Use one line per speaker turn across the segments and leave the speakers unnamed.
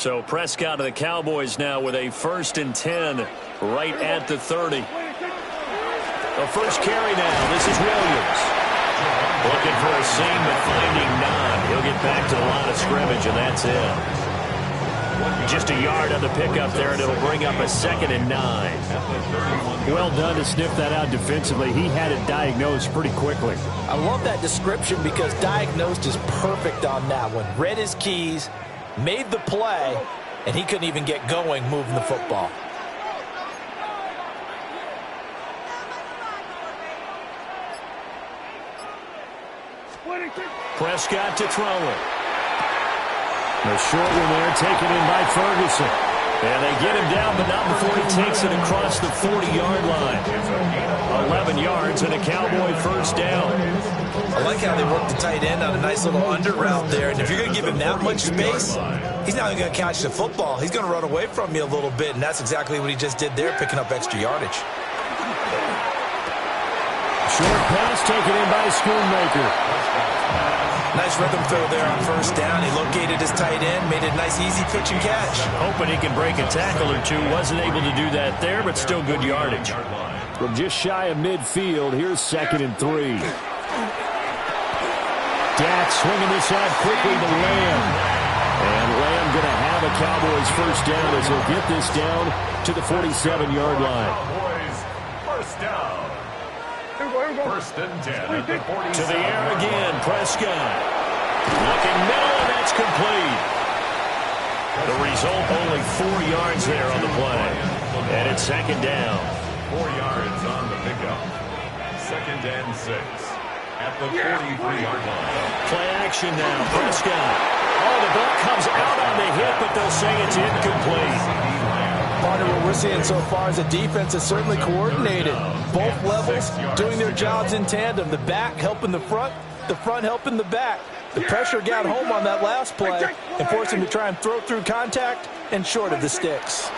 So Prescott of the Cowboys now with a 1st and 10 right at the 30. The first carry now. This is Williams. Looking for a seam, but finding none. He'll get back to the line of scrimmage, and that's it. Just a yard on the pickup there, and it'll bring up a 2nd and 9.
Well done to sniff that out defensively. He had it diagnosed pretty quickly.
I love that description because diagnosed is perfect on that one. Read his keys, made the play, and he couldn't even get going moving the football.
Prescott to throw it.
The short one there taken in by Ferguson.
And they get him down, but not before he takes it across the 40-yard line. 11 yards and a Cowboy first down.
I like how they work the tight end on a nice little under route there. And if you're going to give him that much space, he's not going to catch the football. He's going to run away from you a little bit, and that's exactly what he just did there, picking up extra yardage.
Short pass taken in by Schoonmaker.
Nice rhythm throw there on first down. He located his tight end, made a nice easy pitch and catch.
Hoping he can break a tackle or two. Wasn't able to do that there, but still good yardage.
From just shy of midfield, here's 2nd and 3. Dak swinging this out quickly to Lamb. And Lamb going to have a Cowboys first down as he'll get this down to the 47-yard line.
Cowboys first down. 1st and 10 at the 47.
To the air again, Prescott. Looking middle, and that's complete. The result, only 4 yards there on the play. And it's 2nd down.
4 yards on the pickup. 2nd and 6 at the 43-yard line.
Play action now, Prescott. Oh, the ball comes out on the hit, but they'll say it's incomplete.
Partner, what we're seeing so far is the defense is certainly coordinated. Both levels doing their jobs in tandem. The back helping the front helping the back. The pressure got home on that last play and forced him to try and throw through contact and short of the sticks.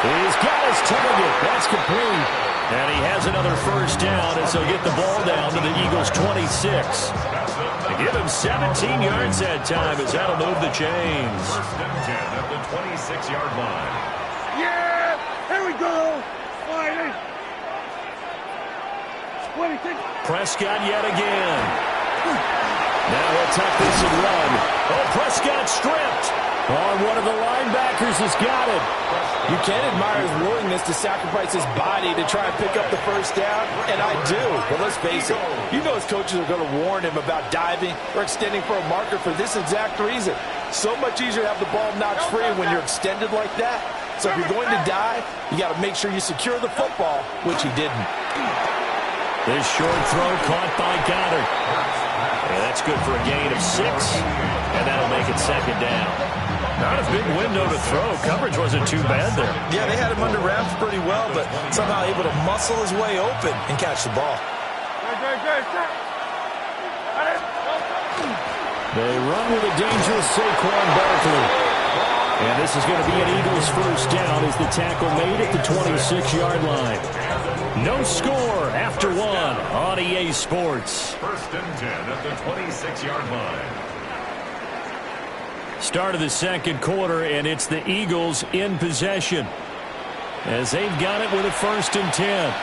He's got his target. That's complete. And he has another first down as he'll get the ball down to the Eagles' 26. To give him 17 yards that time as that'll move the chains.
1st and 10 at the 26-yard line.
Yeah! Here we go! Fighting!
Prescott yet again. Now he'll tuck this and run. Oh, Prescott stripped.
Oh, one of the linebackers has got it.
You can admire his willingness to sacrifice his body to try and pick up the first down, and I do. But let's face it, you know his coaches are going to warn him about diving or extending for a marker for this exact reason. So much easier to have the ball knocked free when you're extended like that. So if you're going to dive, you got to make sure you secure the football, which he didn't.
This short throw caught by Goddard. And that's good for a gain of 6, and that'll make it 2nd down. Not a big window to throw. Coverage wasn't too bad there.
Yeah, they had him under wraps pretty well, but somehow able to muscle his way open and catch the ball.
They run with a dangerous Saquon Barkley. And this is going to be an Eagles first down as the tackle made at the 26-yard line. No score after 1 on EA Sports.
1st and 10 at the 26-yard line.
Start of the 2nd quarter, and it's the Eagles in possession as they've got it with a 1st and 10.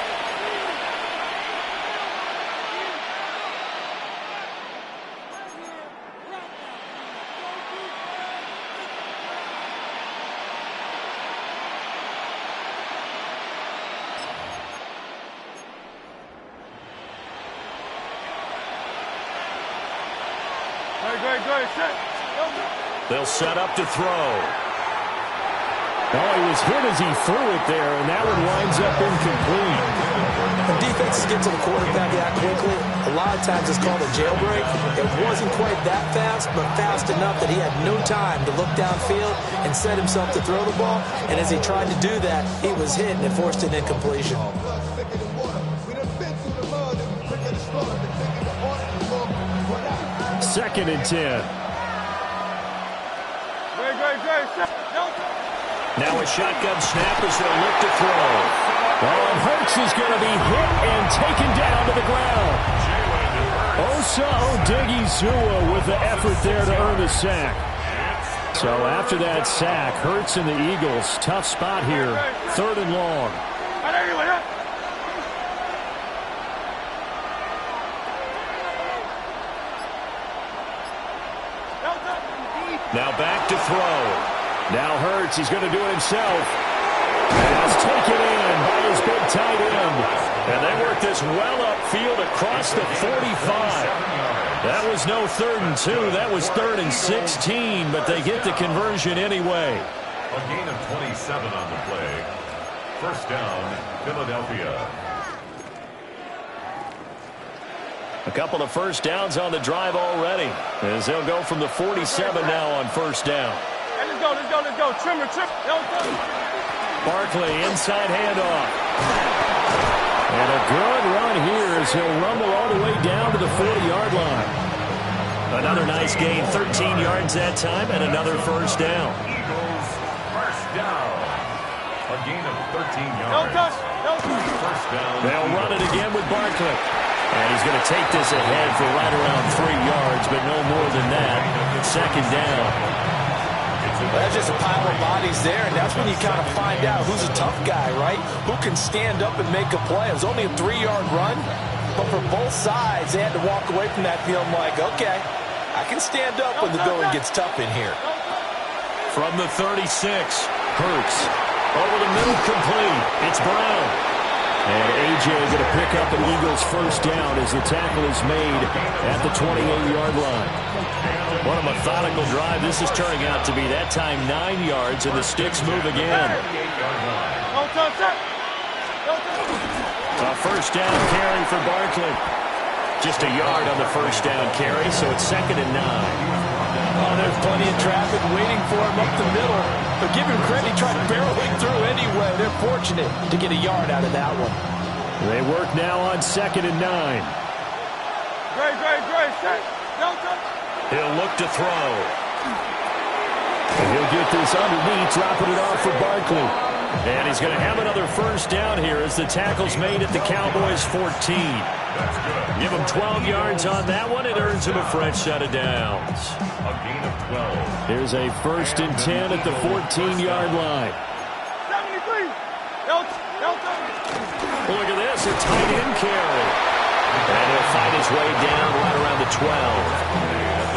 They'll set up to throw.
Oh, he was hit as he threw it there, and that one winds up incomplete.
When defenses get to the quarterback that quickly, a lot of times it's called a jailbreak. It wasn't quite that fast, but fast enough that he had no time to look downfield and set himself to throw the ball. And as he tried to do that, he was hit and it forced an incompletion.
2nd and 10.
Now a shotgun snap as they'll look to throw.
Oh, and Hurts is going to be hit and taken down to the ground. Osa Odighizuwa with the effort there to earn the sack. So after that sack, Hurts and the Eagles, tough spot here, 3rd and long.
Now back to throw.
Now Hurts, he's going to do it himself. And that's taken in by his big tight end.
And they work this well upfield across the 45. That was no 3rd and 2. That was 3rd and 16, but they get the conversion anyway.
A gain of 27 on the play. First down, Philadelphia.
A couple of first downs on the drive already, as they'll go from the 47 now on first down.
Hey, let's go. Trimmer.
Barkley, inside handoff.
And a good run here as he'll rumble all the way down to the 40-yard line.
Another nice gain, 13 yards that time, and another first down.
Eagles, first down. A gain of 13 yards. First down.
They'll run it again with Barkley. And he's going to take this ahead for right around 3 yards, but no more than that. Second down.
That's just a pile of bodies there, and that's when you kind of find out who's a tough guy, right? Who can stand up and make a play. It was only a 3-yard run, but for both sides, they had to walk away from that feeling like, okay, I can stand up when the going gets tough in here.
From the 36, Hurts. Over the middle, complete. It's Brown.
And A.J. going to pick up an Eagles first down as the tackle is made at the 28-yard line.
What a methodical drive this is turning out to be. That time 9 yards, and the sticks move again. A first down carry for Barkley. Just a yard on the first down carry, so it's 2nd and 9.
Oh, there's plenty of traffic waiting for him up the middle. But give him credit, he tried barreling through anyway. They're fortunate to get a yard out of that one.
They work now on 2nd and 9.
Great.
He'll look to throw.
And he'll get this underneath, dropping it off for Barkley.
And he's going to have another first down here as the tackle's made at the Cowboys' 14. Give him 12 yards on that one. It earns him a fresh set of downs.
A gain of 12.
Here's a 1st and 10 at the 14-yard line.
73.
Look at this, a tight end carry. And he'll find his way down right around the 12.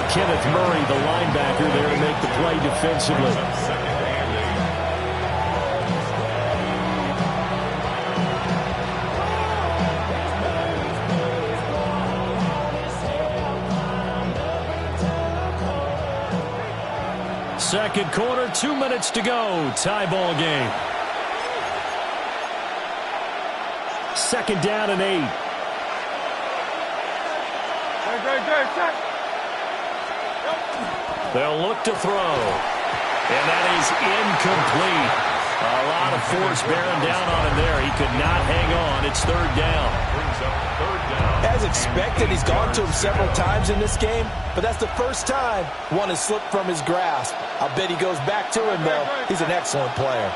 Kenneth Murray, the linebacker there, to make the play defensively.
Second quarter, 2 minutes to go. Tie ball game.
2nd down and 8.
Great.
They'll look to throw. And that is incomplete. A lot of force bearing down on him there. He could not hang on. It's 3rd down.
As expected, he's gone to him several times in this game, but that's the first time one has slipped from his grasp. I bet he goes back to him, though. He's an excellent player.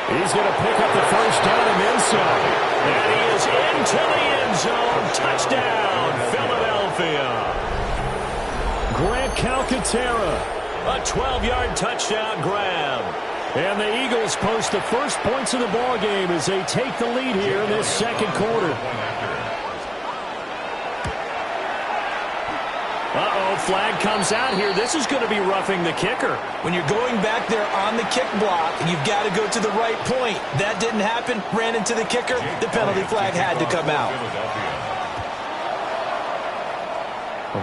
He's going to pick up the first down and then some.
And he is into the end zone. Touchdown, Philadelphia.
Grant Calcaterra.
A 12-yard touchdown grab.
And the Eagles post the first points of the ball game as they take the lead here in this second quarter.
Uh-oh, flag comes out here. This is going to be roughing the kicker.
When you're going back there on the kick block, you've got to go to the right point. That didn't happen. Ran into the kicker. The penalty flag had to come out.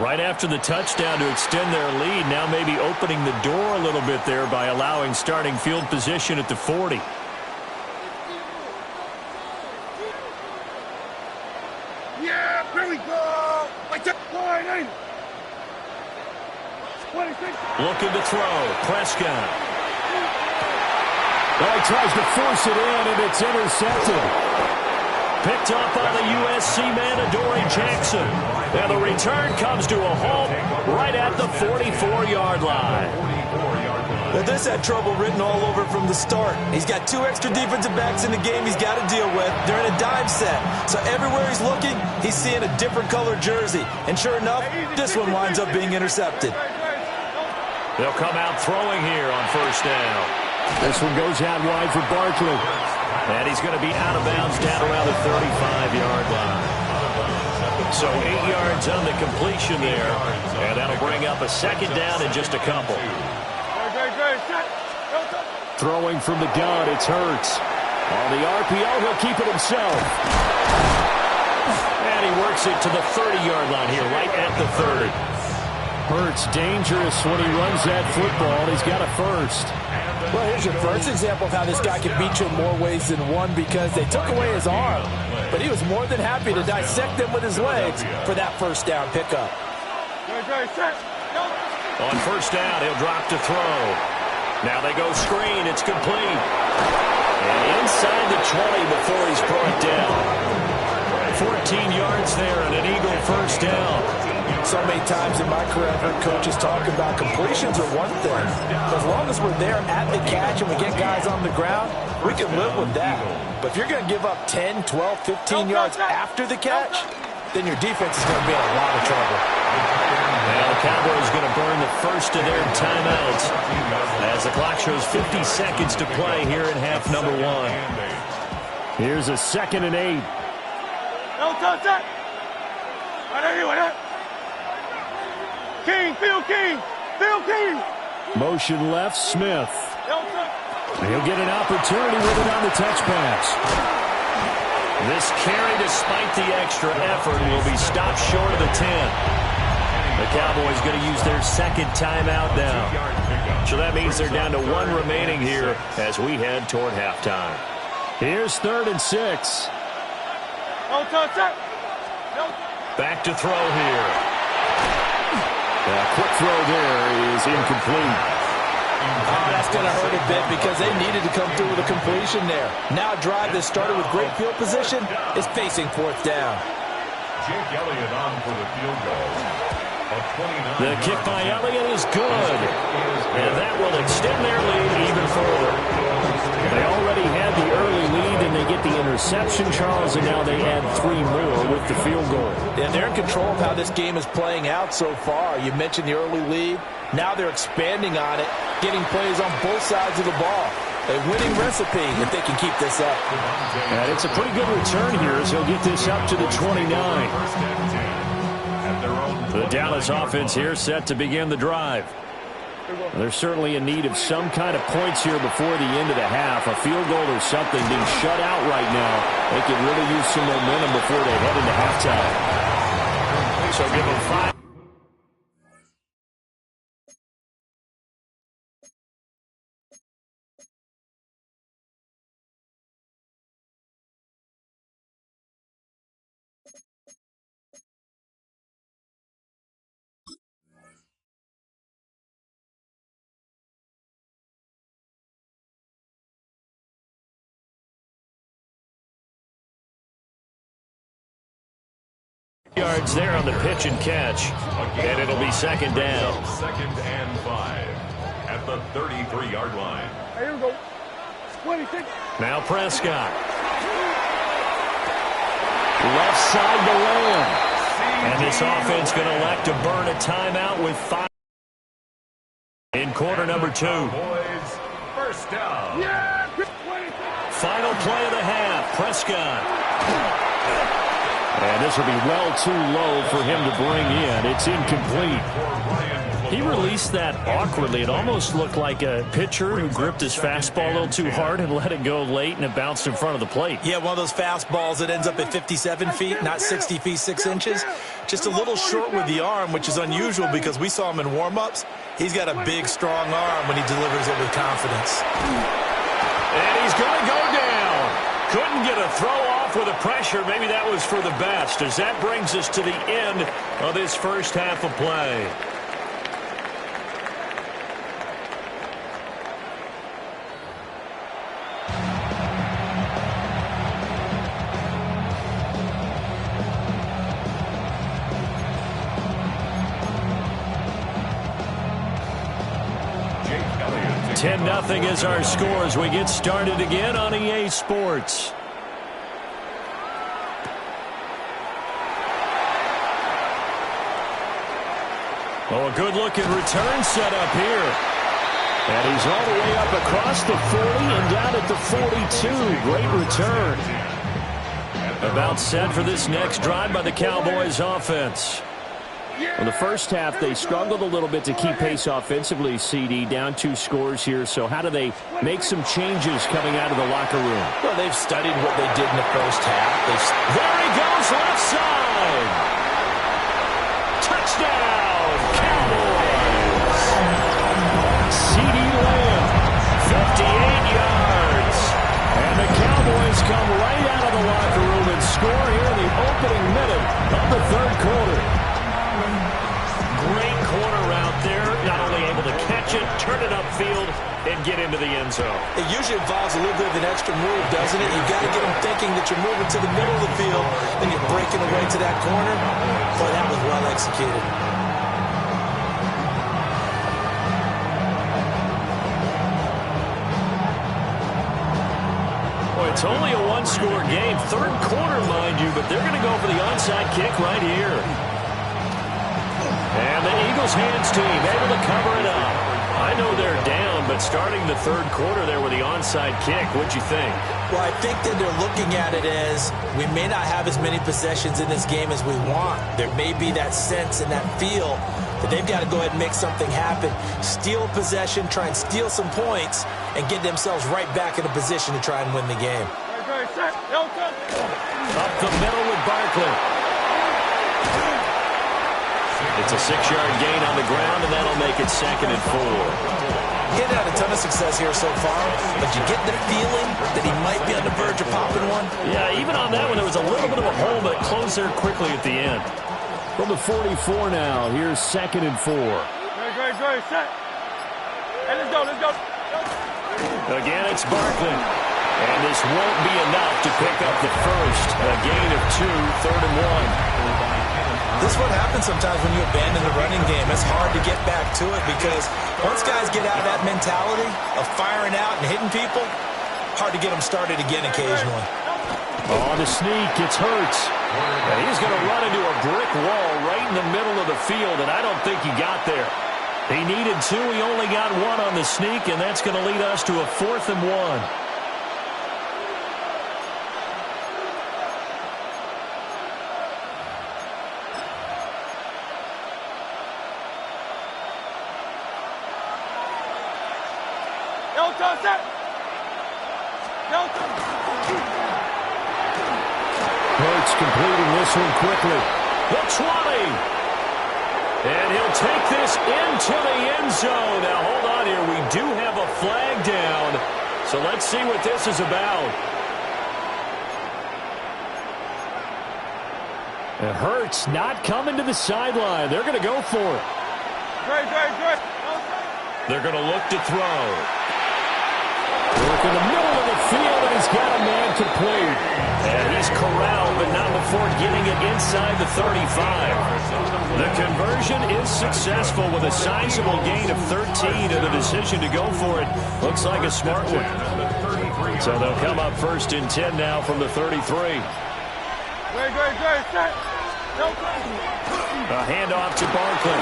Right after the touchdown to extend their lead, now maybe opening the door a little bit there by allowing starting field position at the 40.
Yeah, here we go. Like that line, ain't it? 26.
Looking to throw. Prescott.
Well, he tries to force it in, and it's intercepted.
Picked up by the USC man, Adoree Jackson. And the return comes to a halt right at the 44-yard line.
Well, this had trouble written all over from the start. He's got 2 extra defensive backs in the game he's got to deal with. They're in a dime set. So everywhere he's looking, he's seeing a different color jersey. And sure enough, this one winds up being intercepted.
They'll come out throwing here on first down.
This one goes out wide for Barkley.
And he's going to be out of bounds down around the 35-yard line. So 8 yards on the completion there. And that'll bring up a second down in just a couple.
Throwing from the gun, it's Hurts. On the RPO, he'll keep it himself.
And he works it to the 30-yard line here, right at the 30.
Hurts dangerous when he runs that football. He's got a first.
Well, here's your first example of how this guy can beat you in more ways than one because they took away his arm. But he was more than happy to dissect them with his legs for that first down pickup.
On first down, he'll drop to throw. Now they go screen. It's complete. And inside the 20 before he's brought down. 14 yards there and an Eagle first down.
So many times in my career, I've heard coaches talk about completions are one thing. But as long as we're there at the catch and we get guys on the ground, we can live with that. But if you're going to give up 10, 12, 15 yards after the catch, then your defense is going to be in a lot of trouble.
Now the Cowboys going to burn the first of their timeouts as the clock shows 50 seconds to play here in half number 1.
Here's a 2nd and 8.
King, Phil King, Phil King.
Motion left, Smith. He'll get an opportunity with it on the touch pass.
This carry, despite the extra effort, will be stopped short of the 10. The Cowboys going to use their 2nd timeout now. So that means they're down to 1 remaining here as we head toward halftime.
Here's 3rd and 6.
Back to throw here.
Quick throw there is incomplete.
Oh, that's going to hurt a bit because they needed to come through with a completion there. Now a drive that started with great field position is facing 4th down.
Jake Elliott on for the field goal.
The kick by Elliott is good. And that will extend their lead even further.
They already had the early lead, and they get the interception, Charles, and now they add 3 more with the field goal.
And they're in control of how this game is playing out so far. You mentioned the early lead. Now they're expanding on it, getting plays on both sides of the ball. A winning recipe if they can keep this up.
And it's a pretty good return here as he'll get this up to the 29.
The Dallas offense here set to begin the drive.
They're certainly in need of some kind of points here before the end of the half. A field goal or something being shut out right now. They could really use some momentum before they head into halftime.
So give them 5. Yards there on the pitch and catch, and it'll be 2nd down.
2nd and 5 at the 33-yard line.
Here we go. 26.
Now Prescott.
Left side to Lamb.
And this offense going to elect to burn a timeout with 5 in quarter number 2.
Boys, first down.
Yeah.
Final play of the half. Prescott.
And this will be well too low for him to bring in. It's incomplete.
He released that awkwardly. It almost looked like a pitcher who gripped his fastball a little too hard and let it go late, and it bounced in front of the plate.
Yeah, one of those fastballs that ends up at 57 feet, not 60 feet, 6 inches. Just a little short with the arm, which is unusual because we saw him in warm-ups. He's got a big, strong arm when he delivers it with confidence.
And he's going to go down. Couldn't get a throw off with the pressure. Maybe that was for the best, as that brings us to the end of this first half of play.
Jake Elliott
10-0 is our score as we get started again on EA Sports. Oh, a good-looking return set up here. And he's all the way up across the 40 and down at the 42. Great return. About set for this next drive by the Cowboys offense.
In the first half, they struggled a little bit to keep pace offensively, CD, down 2 scores here. So how do they make some changes coming out of the locker room?
Well, they've studied what they did in the first half.
There he goes, left side. Touchdown, Cowboys. CD Lamb, 58 yards. And the Cowboys come right out of the locker room and score here in the opening minute of the third quarter. Great corner route there. Not only able to catch it, turn it upfield, and get into the end zone.
It usually involves a little bit of an extra move, doesn't it? You've got to get them thinking that you're moving to the middle of the field, then you're breaking away to that corner. Boy, that was well executed.
Well, it's only a one-score game. Third quarter, mind you, but they're going to go for the onside kick right here. And the Eagles hands team able to cover it up. I know they're down, but starting the third quarter there with the onside kick, what'd you think?
Well, I think that they're looking at it as we may not have as many possessions in this game as we want. There may be that sense and that feel that they've got to go ahead and make something happen. Steal a possession, try and steal some points, and get themselves right back in a position to try and win the game.
Up the middle with Barkley. It's a 6-yard gain on the ground, and that'll make it 2nd and 4.
He hadn't had a ton of success here so far, but you get the feeling that he might be on the verge of popping one.
Yeah, even on that one, there was a little bit of a hole, but it closed there quickly at the end.
From the 44 now, here's 2nd and 4.
Great, set. Hey, let's go.
Again, it's Barkley. And this won't be enough to pick up the first. A gain of 2, 3rd and 1.
This is what happens sometimes when you abandon the running game. It's hard to get back to it because once guys get out of that mentality of firing out and hitting people, hard to get them started again occasionally.
On the sneak, it's Hurts. And he's going to run into a brick wall right in the middle of the field, and I don't think he got there. He needed 2. He only got 1 on the sneak, and that's going to lead us to a 4th and 1.
Hurts completing this one quickly.
The 20. And he'll take this into the end zone. Now, hold on here. We do have a flag down. So let's see what this is about.
And Hurts not coming to the sideline. They're going to go for it.
Great.
They're going to look to throw.
Work in the middle of the field, and he's got a man complete.
And he's corralled, but not before getting it inside the 35. The conversion is successful with a sizable gain of 13, and the decision to go for it looks like a smart one. So they'll come up 1st and 10 now from the 33.
Great, set.
A handoff to Barkley.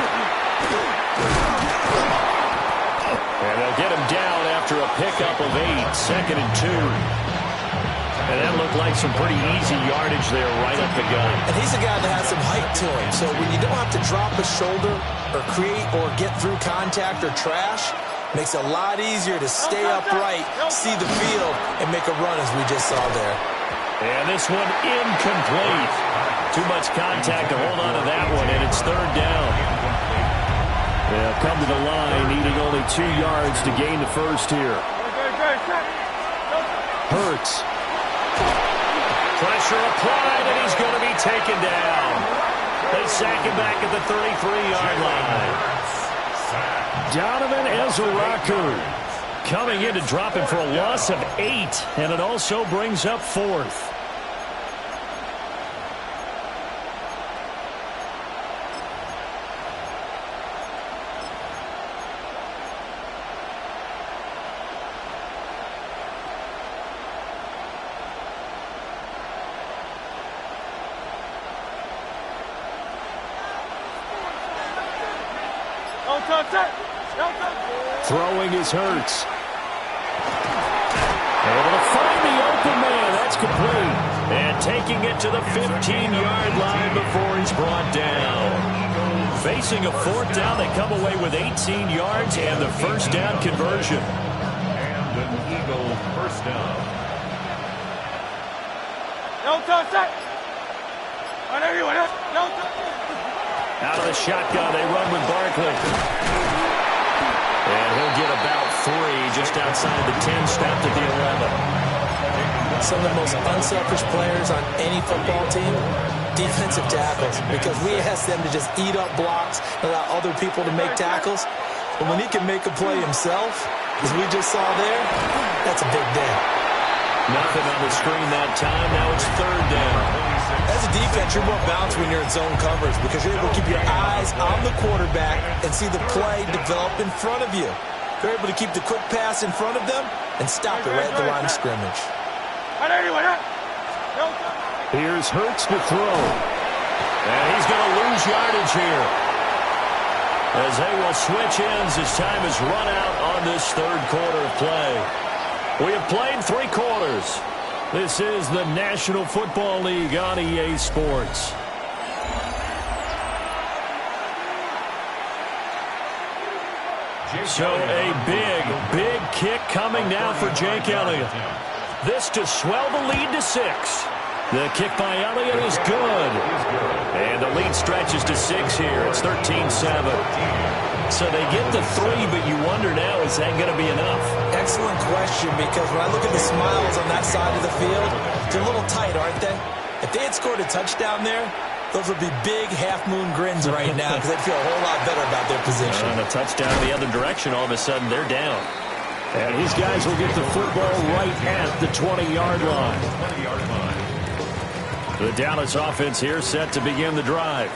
And they'll get him down after a pickup of 8, 2nd and 2. And that looked like some pretty easy yardage there right up the gut.
And he's a guy that has some height to him, so when you don't have to drop a shoulder or create or get through contact or trash, makes it a lot easier to stay upright, see the field, and make a run as we just saw there.
And this one incomplete. Too much contact to hold on to that one, and it's 3rd down. They'll come to the line, needing only 2 yards to gain the first here.
Hurts.
Pressure applied, and he's going to be taken down. They sack him back at the 33-yard line.
Donovan Ezeraku
coming in to drop him for a loss of 8, and it also brings up 4th.
Throwing is Hurts. Able to find the open man. That's complete. And taking it to the 15-yard line before he's brought down. Facing a fourth down, they come away with 18 yards and the first down conversion.
And an Eagle first down.
Out of the shotgun, they run with Barkley. And he'll get about 3 just outside the 10, stopped at the 11.
Some of the most unselfish players on any football team, defensive tackles, because we ask them to just eat up blocks, allow other people to make tackles. But when he can make a play himself, as we just saw there, that's a big day.
Nothing on the screen that time. Now it's third down.
As a defense, you're more balanced when you're in zone coverage because you're able to keep your eyes on the quarterback and see the play develop in front of you. You're able to keep the quick pass in front of them and stop it right at the line of scrimmage.
Here's Hurts to throw.
And he's going to lose yardage here, as they will switch ends as time is run out on this third quarter of play. We have played 3 quarters. This is the National Football League on EA Sports. So a big kick coming now for Jake Elliott. This to swell the lead to 6. The kick by Elliott is good. And the lead stretches to 6 here. It's 13-7. So they get the 3, but you wonder now, is that going to be enough?
Excellent question, because when I look at the smiles on that side of the field, they're a little tight, aren't they? If they had scored a touchdown there, those would be big half-moon grins right now because they'd feel a whole lot better about their position.
And a touchdown the other direction, all of a sudden they're down.
And these guys will get the football right at the 20-yard line.
The Dallas offense here set to begin the drive.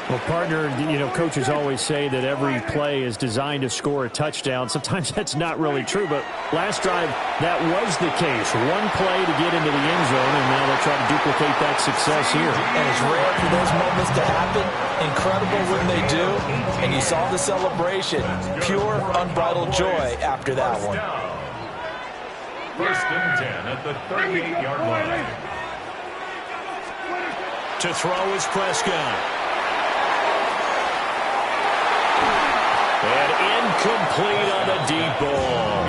Well, partner, coaches always say that every play is designed to score a touchdown. Sometimes that's not really true, but last drive, that was the case. One play to get into the end zone, and now they'll try to duplicate that success here.
And it's rare for those moments to happen. Incredible when they do. And you saw the celebration. Pure, unbridled joy after that one.
First and 10 at the 38-yard line.
To throw is Prescott. And incomplete on the deep ball.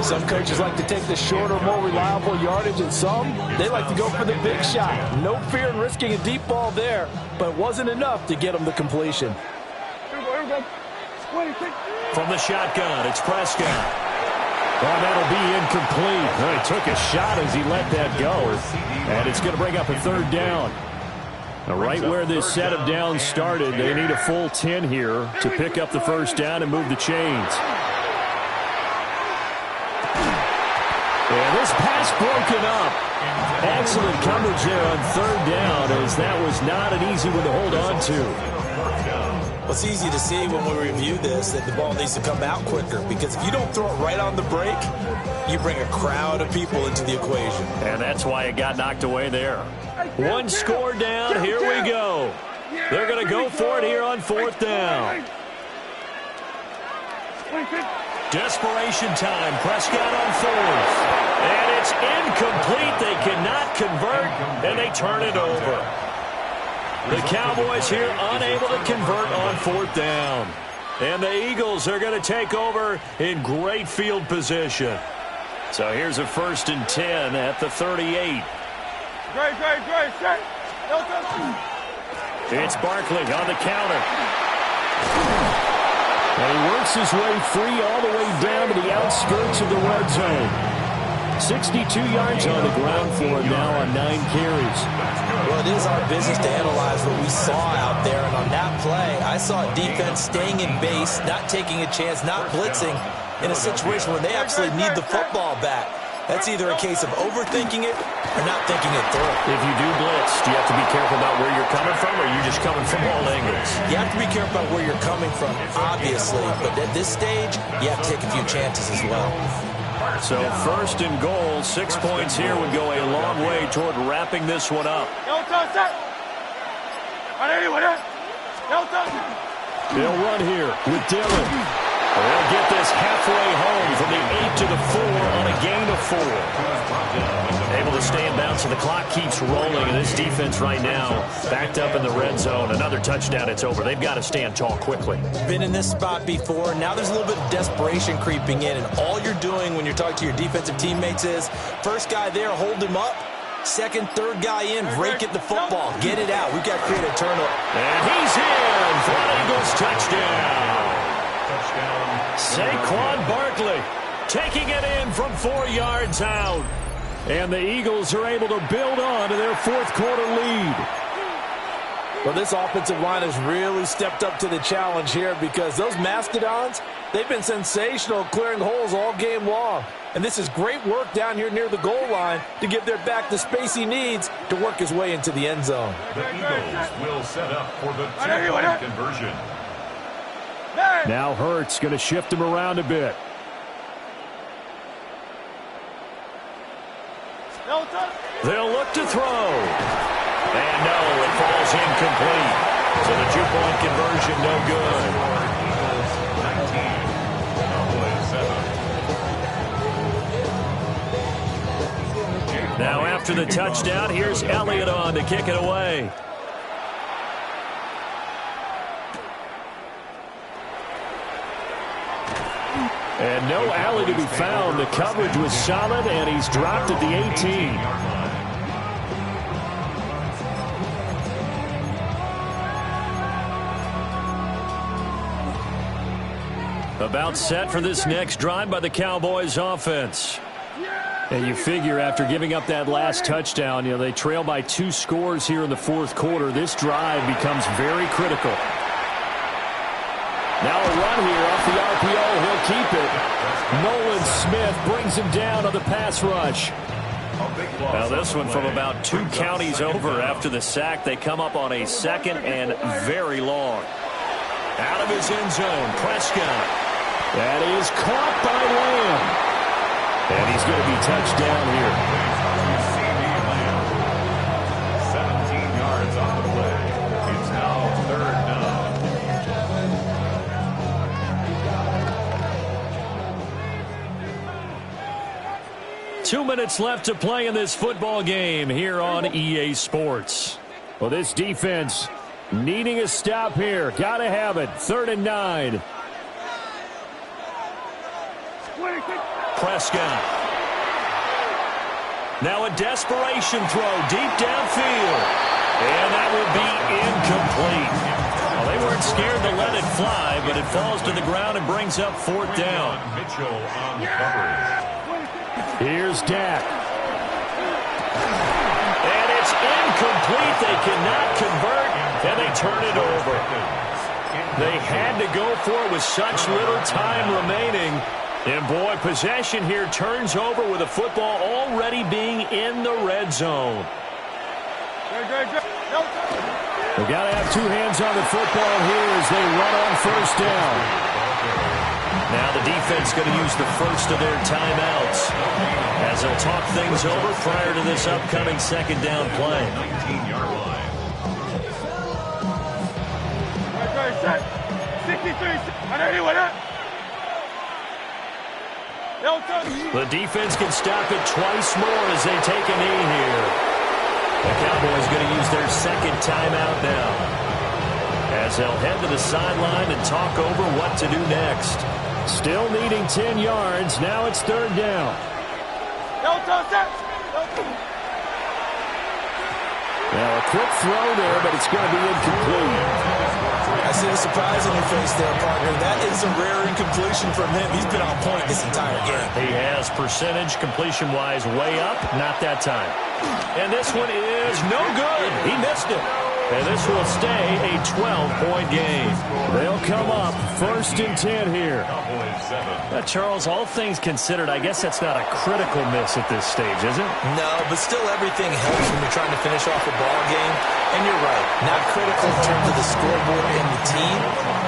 Some coaches like to take the shorter, more reliable yardage, and some, they like to go for the big shot. No fear in risking a deep ball there, but it wasn't enough to get them the completion.
From the shotgun, it's Prescott.
Well, that'll be incomplete. Well, he took a shot as he let that go. And it's going to bring up a third down. Right where this set of downs started, they need a full 10 here to pick up the first down and move the chains. And this pass broken up. Excellent coverage there on third down, as that was not an easy one to hold on to.
Well, it's easy to see when we review this that the ball needs to come out quicker, because if you don't throw it right on the break, you bring a crowd of people into the equation.
And that's why it got knocked away there. One score down, here we go. They're going to go for it here on fourth down. Desperation time, Prescott on fourth. And it's incomplete, they cannot convert, and they turn it over. The Cowboys here unable to convert on fourth down. And the Eagles are going to take over in great field position. So here's a first and 10 at the 38. It's Barkley on the counter.
And he works his way free all the way down to the outskirts of the red zone. 62 yards on the ground for him now on 9 carries.
Well, it is our business to analyze what we saw out there. And on that play, I saw defense staying in base, not taking a chance, not blitzing in a situation where they actually need the football back. That's either a case of overthinking it or not thinking it through.
If you do blitz, do you have to be careful about where you're coming from, or are you just coming from all angles?
You have to be careful about where you're coming from, obviously. But at this stage, you have to take a few chances as well.
So first and goal, 6 points here would go a long way toward wrapping this one up.
They'll run here with Dillon. They'll get this halfway home from the 8 to the 4 on a gain of 4. Able to stay in bounds, so the clock keeps rolling. And this defense right now backed up in the red zone. Another touchdown, it's over. They've got to stand tall quickly.
Been in this spot before. Now there's a little bit of desperation creeping in. And all you're doing when you're talking to your defensive teammates is, first guy there, hold him up. Second, third guy in, rake at the football. Get it out. We've got to create a turnover.
And he's in for an Eagles touchdown. Saquon Barkley taking it in from 4 yards out. And the Eagles are able to build on to their fourth quarter lead.
Well, this offensive line has really stepped up to the challenge here because those Mastodons, they've been sensational clearing holes all game long. And this is great work down here near the goal line to give their back the space he needs to work his way into the end zone.
The Eagles will set up for the two-point conversion.
Now Hurts going to shift him around a bit. They'll look to throw.
And no, it falls incomplete. So the two-point conversion no good.
Eagles 19, Cowboys 7.
Now after the touchdown, here's Elliott on to kick it away.
And no alley to be found. The coverage was solid, and he's dropped at the 18. About set for this next drive by the Cowboys offense. And you figure after giving up that last touchdown, they trail by 2 scores here in the fourth quarter. This drive becomes very critical. Now a run here off the RPO. He'll keep it. Nolan Smith brings him down on the pass rush.
Now this one from about 2 counties over after the sack. They come up on a second and very long. Out of his end zone, Prescott.
That is caught by Lamb. And he's going to be touched down here.
17 yards on the play. It's now 3rd down.
2 minutes left to play in this football game here on EA Sports. Well, this defense needing a stop here. Got to have it. 3rd and 9.
Prescott. Now a desperation throw deep downfield. And that will be incomplete. Well, they weren't scared to let it fly, but it falls to the ground and brings up 4th down.
Mitchell on the coverage.
Here's Dak.
And it's incomplete. They cannot convert, and they turn it over. They had to go for it with such little time remaining. And, boy, possession here turns over with the football already being in the red zone.
They've got to have 2 hands on the football here as they run on 1st down.
Now the defense going to use the first of their timeouts as they'll talk things over prior to this upcoming 2nd down play.
19-yard line.
63.
The defense can stop it twice more as they take a knee here. The Cowboys going to use their 2nd timeout now as they'll head to the sideline and talk over what to do next.
Still needing 10 yards. Now it's 3rd down. Now a quick throw there, but it's going to be incomplete.
I see the surprise on your face there, partner. That is a rare incompletion from him. He's been on point this entire game.
He has percentage completion-wise way up, not that time. And this one is no good. He missed it. And this will stay a 12-point game.
They'll come up 1st and 10 here.
Charles, all things considered, I guess that's not a critical miss at this stage, is it?
No, but still everything helps when you're trying to finish off a ball game. And you're right, not critical in terms of the scoreboard and the team,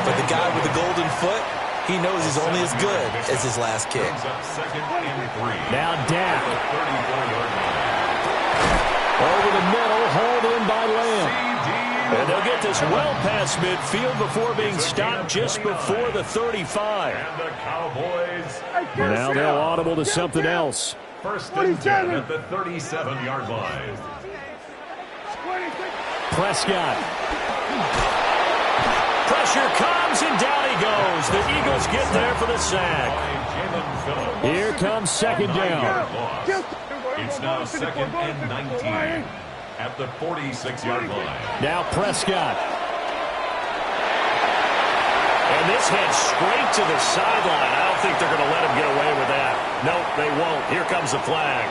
but the guy with the golden foot, he knows he's only as good as his last kick.
Now Dak. Over the middle, hauled in by Lamb.
And they'll get get this well past midfield before being stopped just before the 35.
And the Cowboys.
Now they'll audible to something else.
First and 10 at the 37-yard line.
Prescott.
Pressure comes, and down he goes. The Eagles get there for the sack.
Here comes second down.
It's now second and 19 at the 46-yard line.
Now Prescott.
And this heads straight to the sideline. I don't think they're going to let him get away with that. Nope, they won't. Here comes the flag.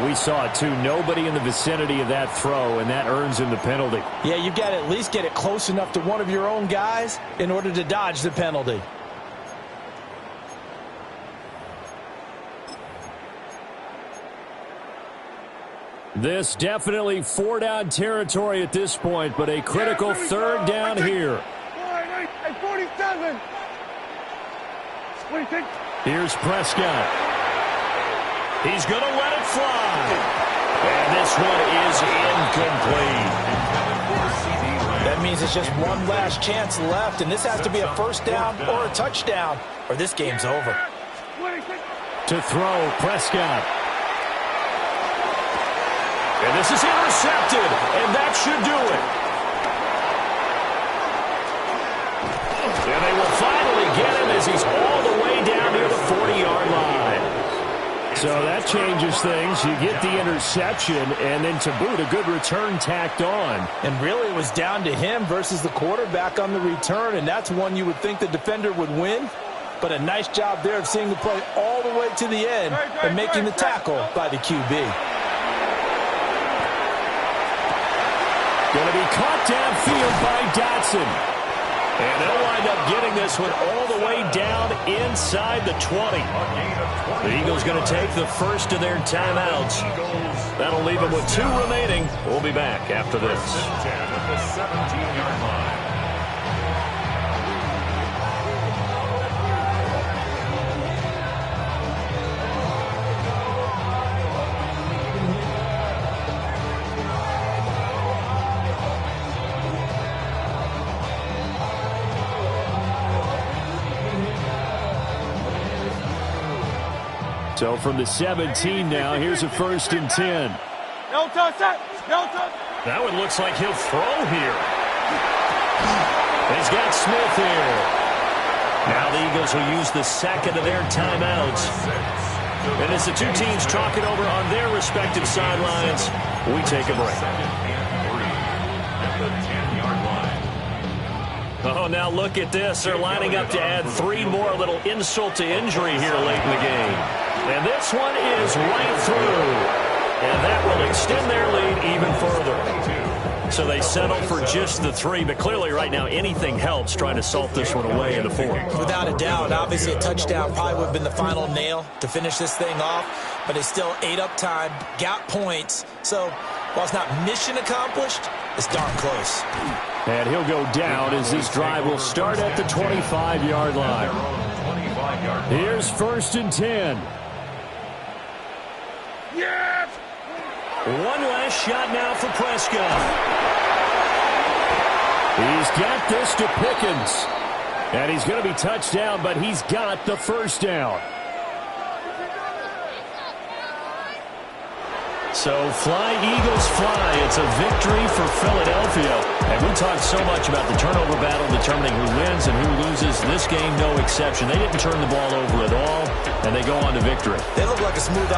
We saw it too. Nobody in the vicinity of that throw, and that earns him the penalty.
Yeah, you've got to at least get it close enough to one of your own guys in order to dodge the penalty.
This definitely four-down territory at this point, but a critical third down here.
47.
Here's Prescott.
He's going to let it fly. And this one is incomplete.
That means it's just one last chance left, and this has to be a first down or a touchdown, or this game's over.
To throw, Prescott.
And this is intercepted, and that should do it. And they will finally get him as he's all the way down near the 40-yard line.
So that changes things. You get the interception, and then to boot, a good return tacked on.
And really, it was down to him versus the quarterback on the return, and that's one you would think the defender would win. But a nice job there of seeing the play all the way to the end and making the tackle by the QB.
Going to be caught downfield by Dotson.
And they'll wind up getting this one all the way down inside the 20. The Eagles going to take the first of their timeouts. That'll leave them with 2 remaining. We'll be back after this.
10 at the 17-yard line.
So from the 17 now, here's a first and 10.
Now it looks like he'll throw here. He's got Smith here. Now the Eagles will use the second of their timeouts. And as the two teams talk it over on their respective sidelines, we take a break. Oh, now look at this. They're lining up to add 3 more, a little insult to injury here late in the game. And this one is right through. And that will extend their lead even further. So they settle for just the 3, but clearly right now anything helps trying to salt this one away in the 4th.
Without a doubt, obviously a touchdown probably would have been the final nail to finish this thing off, but it's still ate up time, got points. So while it's not mission accomplished, it's darn close.
And he'll go down as this drive will start at the 25-yard line. Here's first and 10.
Yes!
One last shot now for Prescott.
He's got this to Pickens. And he's going to be touched down, but he's got the first down.
So fly, Eagles, fly. It's a victory for Philadelphia. And we talked so much about the turnover battle determining who wins and who loses. This game, no exception. They didn't turn the ball over at all, and they go on to victory.
They look like a smooth